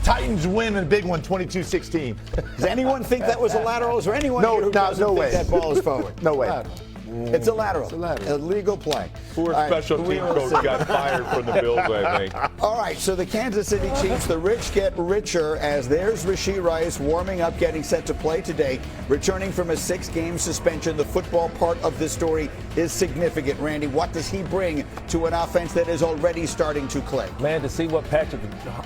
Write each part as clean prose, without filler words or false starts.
Titans win a big one, 22-16. Does anyone think that was a lateral? Is there anyone here who doesn't think that ball is forward? No way. It's a lateral. It's a lateral. Illegal play. Poor special team coach got fired from the Bills, I think. All right, so the Kansas City Chiefs, the rich get richer as there's Rashee Rice warming up, getting set to play today, returning from a 6-game suspension. The football part of this story is significant. Randy, what does he bring to an offense that is already starting to click? Man, to see what Patrick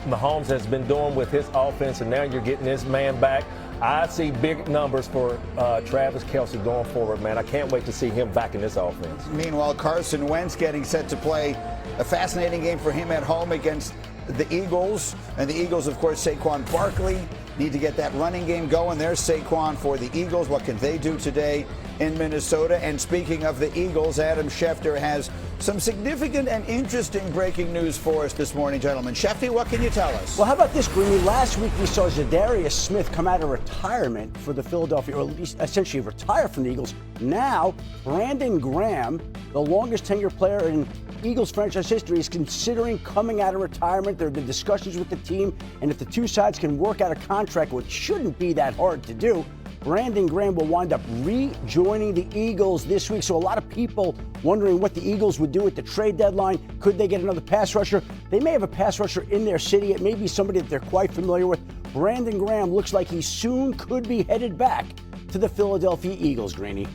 Mahomes has been doing with his offense, and now you're getting this man back. I see big numbers for Travis Kelce going forward, man. I can't wait to see him back in this offense. Meanwhile, Carson Wentz getting set to play a fascinating game for him at home against the Eagles. And the Eagles, of course, Saquon Barkley need to get that running game going. There's Saquon for the Eagles. What can they do today in Minnesota? And speaking of the Eagles, Adam Schefter has some significant and interesting breaking news for us this morning, gentlemen. Schefter, what can you tell us? Well, how about this, Greeny? Last week we saw Zadarius Smith come out of retirement for the Philadelphia, or at least essentially retire from the Eagles. Now, Brandon Graham, the longest tenured player in Eagles franchise history, is considering coming out of retirement. There have been discussions with the team, and if the two sides can work out a contract, which shouldn't be that hard to do, Brandon Graham will wind up rejoining the Eagles this week. So a lot of people wondering what the Eagles would do at the trade deadline. Could they get another pass rusher? They may have a pass rusher in their city. It may be somebody that they're quite familiar with. Brandon Graham looks like he soon could be headed back to the Philadelphia Eagles, Greeny.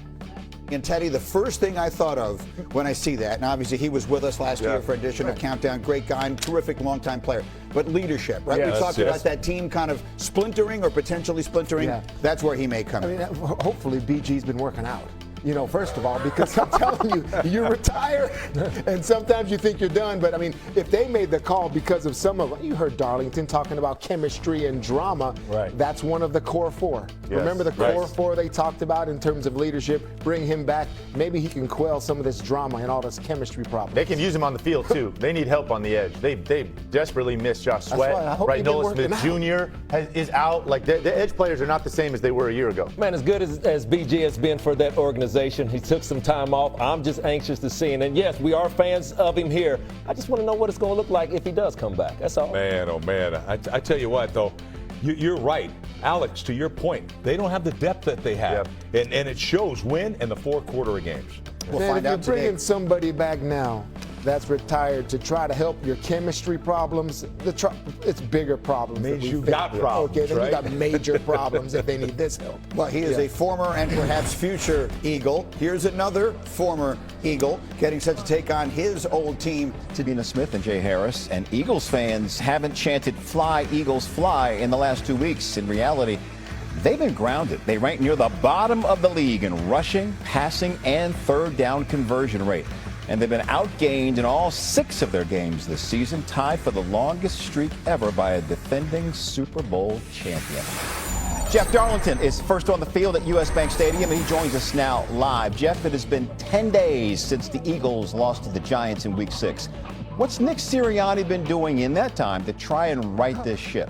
And Teddy, the first thing I thought of when I see that, and obviously he was with us last year for edition of Countdown, great guy and terrific longtime player, but leadership, right? We talked about that team kind of splintering or potentially splintering. That's where he may come in. Hopefully BG's been working out. You know, first of all, because I'm telling you, you retire, and sometimes you think you're done. But I mean, if they made the call because of some of, you heard Darlington talking about chemistry and drama. Right. That's one of the core four. Yes. Remember the core four they talked about in terms of leadership. Bring him back. Maybe he can quell some of this drama and all this chemistry problems. They can use him on the field too. They need help on the edge. They desperately miss Josh Sweat. Right, Nolan Smith Jr. is out. Like the edge players are not the same as they were a year ago. Man, as good as BG has been for that organization, he took some time off. I'm just anxious to see him. And yes, we are fans of him here. I just want to know what it's going to look like if he does come back. That's all. Man, oh man. I tell you what, though, you're right. Alex, to your point, they don't have the depth that they have. And it shows when in the fourth quarter of games. We'll Man, find if out you're bringing today. somebody back now that's retired to try to help your chemistry problems, it's bigger problems. Means than you we got think. problems, Okay, then right? you got major problems if they need this help. Well, he is a former and perhaps future Eagle. Here's another former Eagle getting set to take on his old team. Dina Smith and Jay Harris, and Eagles fans haven't chanted "Fly, Eagles, fly" in the last 2 weeks. In reality, they've been grounded. They rank near the bottom of the league in rushing, passing, and third down conversion rate. And they've been outgained in all 6 of their games this season, tied for the longest streak ever by a defending Super Bowl champion. Jeff Darlington is first on the field at US Bank Stadium, and he joins us now live. Jeff, it has been 10 days since the Eagles lost to the Giants in Week 6. What's Nick Sirianni been doing in that time to try and right this ship?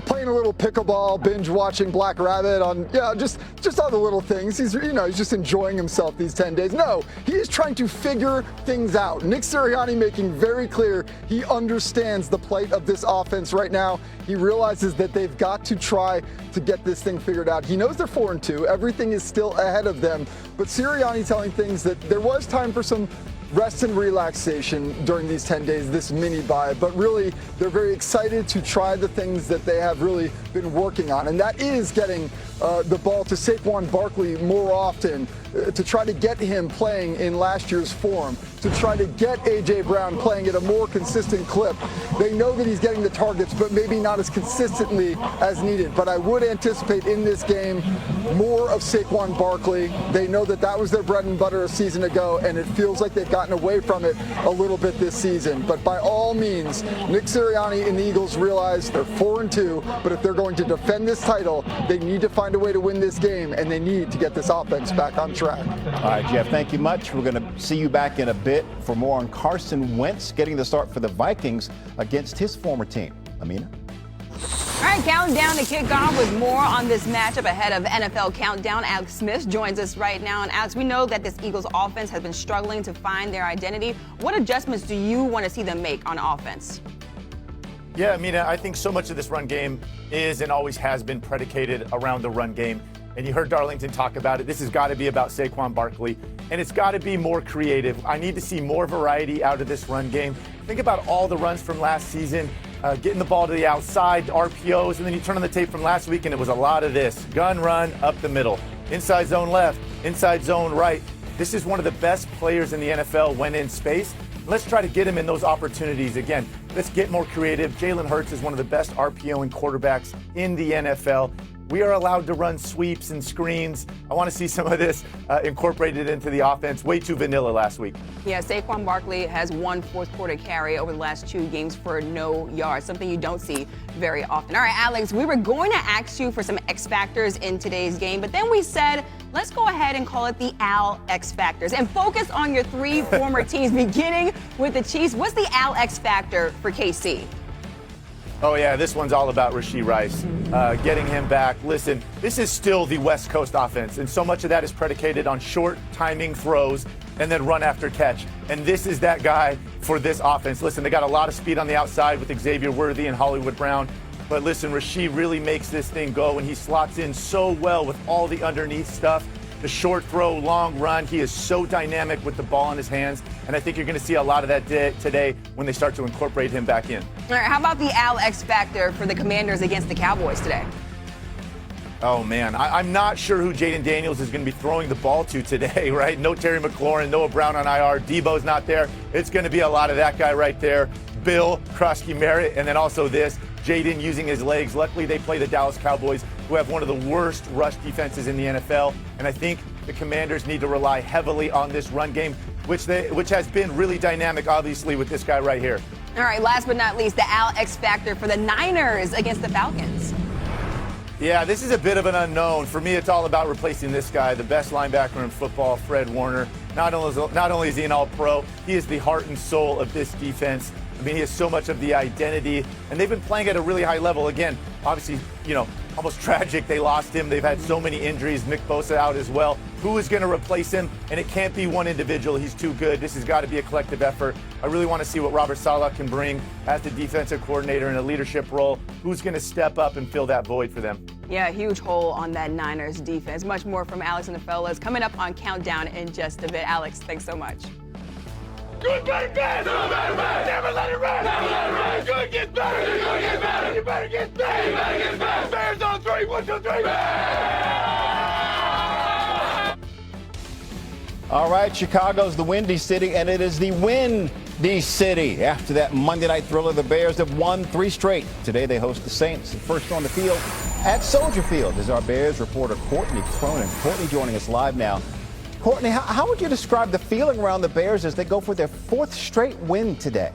Playing a little pickleball, binge watching Black Rabbit on, just all the little things. He's just enjoying himself these 10 days. No, he is trying to figure things out. Nick Sirianni making very clear he understands the plight of this offense right now. He realizes that they've got to try to get this thing figured out. He knows they're 4-2. Everything is still ahead of them. But Sirianni telling things that there was time for some rest and relaxation during these 10 days, this mini bye, but really they're very excited to try the things that they have really been working on, and that is getting the ball to Saquon Barkley more often, to try to get him playing in last year's form, to try to get A.J. Brown playing at a more consistent clip. They know that he's getting the targets, but maybe not as consistently as needed. But I would anticipate in this game more of Saquon Barkley. They know that that was their bread and butter a season ago, and it feels like they've gotten away from it a little bit this season. But by all means, Nick Sirianni and the Eagles realize they're 4-2, but if they're going to defend this title, they need to find a way to win this game, and they need to get this offense back on track. All right, Jeff, thank you much. We're going to see you back in a bit for more on Carson Wentz getting the start for the Vikings against his former team. Amina? All right, counting down to kick off with more on this matchup ahead of NFL Countdown. Alex Smith joins us right now. And Alex, we know that this Eagles offense has been struggling to find their identity. What adjustments do you want to see them make on offense? Yeah, I mean, I think so much of this run game is and always has been predicated around the run game. And you heard Darlington talk about it. This has got to be about Saquon Barkley, and it's got to be more creative. I need to see more variety out of this run game. Think about all the runs from last season, getting the ball to the outside, RPOs, and then you turn on the tape from last week, and it was a lot of this. Gun run up the middle, inside zone left, inside zone right. This is one of the best players in the NFL when in space. Let's try to get him in those opportunities. Again, let's get more creative. Jalen Hurts is one of the best RPOing quarterbacks in the NFL. We are allowed to run sweeps and screens. I want to see some of this incorporated into the offense. Way too vanilla last week. Yeah, Saquon Barkley has one fourth quarter carry over the last 2 games for no yards, something you don't see very often. All right, Alex, we were going to ask you for some X factors in today's game, but then we said, let's go ahead and call it the Al X factors and focus on your 3 former teams, beginning with the Chiefs. What's the Al X factor for KC? Oh, yeah, this one's all about Rashee Rice, getting him back. Listen, this is still the West Coast offense, and so much of that is predicated on short timing throws and then run after catch. And this is that guy for this offense. Listen, they got a lot of speed on the outside with Xavier Worthy and Hollywood Brown. But listen, Rashee really makes this thing go, and he slots in so well with all the underneath stuff. The short throw, long run, he is so dynamic with the ball in his hands, and I think you're going to see a lot of that today when they start to incorporate him back in. All right, how about the Al X factor for the Commanders against the Cowboys today? Oh, man, I'm not sure who Jayden Daniels is going to be throwing the ball to today, right? No Terry McLaurin, Noah Brown on IR, Debo's not there. It's going to be a lot of that guy right there. Bill, Krosky Merritt, and then also this, Jayden using his legs. Luckily, they play the Dallas Cowboys, who have one of the worst rush defenses in the NFL. And I think the Commanders need to rely heavily on this run game, which has been really dynamic, obviously, with this guy right here. All right, last but not least, the Al X factor for the Niners against the Falcons. Yeah, this is a bit of an unknown. For me, it's all about replacing this guy, the best linebacker in football, Fred Warner. Not only is he an all-pro, he is the heart and soul of this defense. I mean, he has so much of the identity, and they've been playing at a really high level. Again, obviously, almost tragic. They lost him. They've had so many injuries. Nick Bosa out as well. Who is going to replace him? And it can't be one individual. He's too good. This has got to be a collective effort. I really want to see what Robert Saleh can bring as the defensive coordinator in a leadership role. Who's going to step up and fill that void for them? Yeah, huge hole on that Niners defense. Much more from Alex and the fellas coming up on Countdown in just a bit. Alex, thanks so much. Good, better, bad. Good, better, bad. Never let it rest. Never let it rest. Good gets better. Good gets better. You better get better. You better get better. Bears on 3. 1, 2, 3. All right, Chicago's the Windy City, and it is the Windy City. After that Monday night thriller, the Bears have won 3 straight. Today they host the Saints. First on the field at Soldier Field is our Bears reporter Courtney Cronin. Courtney joining us live now. Courtney, how would you describe the feeling around the Bears as they go for their 4th straight win today?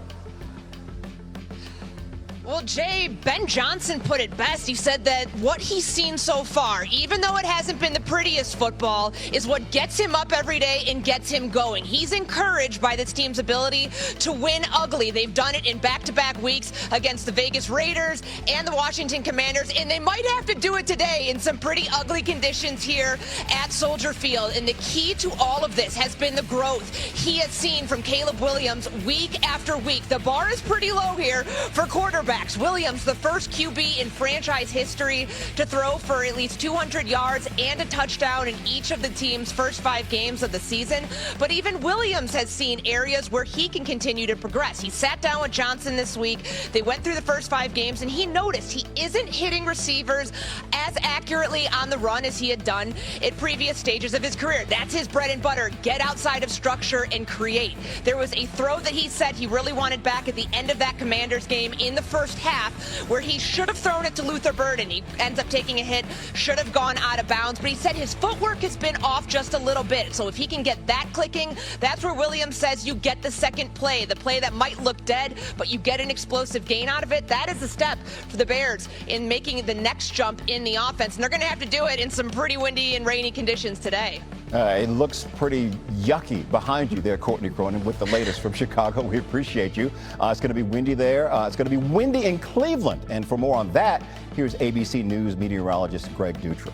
Well, Jay, Ben Johnson put it best. He said that what he's seen so far, even though it hasn't been the prettiest football, is what gets him up every day and gets him going. He's encouraged by this team's ability to win ugly. They've done it in back-to-back weeks against the Vegas Raiders and the Washington Commanders, and they might have to do it today in some pretty ugly conditions here at Soldier Field. And the key to all of this has been the growth he has seen from Caleb Williams week after week. The bar is pretty low here for quarterbacks. Williams, the first QB in franchise history to throw for at least 200 yards and a touchdown in each of the team's first 5 games of the season. But even Williams has seen areas where he can continue to progress. He sat down with Johnson this week. They went through the first 5 games, and he noticed he isn't hitting receivers as accurately on the run as he had done at previous stages of his career. That's his bread and butter. Get outside of structure and create. There was a throw that he said he really wanted back at the end of that Commanders game in the first half, where he should have thrown it to Luther Burden. He ends up taking a hit, should have gone out of bounds, but he said his footwork has been off just a little bit. So if he can get that clicking, that's where Williams says you get the second play, the play that might look dead, but you get an explosive gain out of it. That is a step for the Bears in making the next jump in the offense, and they're going to have to do it in some pretty windy and rainy conditions today. It looks pretty yucky behind you there, Courtney Cronin, with the latest from Chicago. We appreciate you. It's going to be windy there. It's going to be windy in Cleveland. And for more on that, here's ABC News meteorologist Greg Dutra.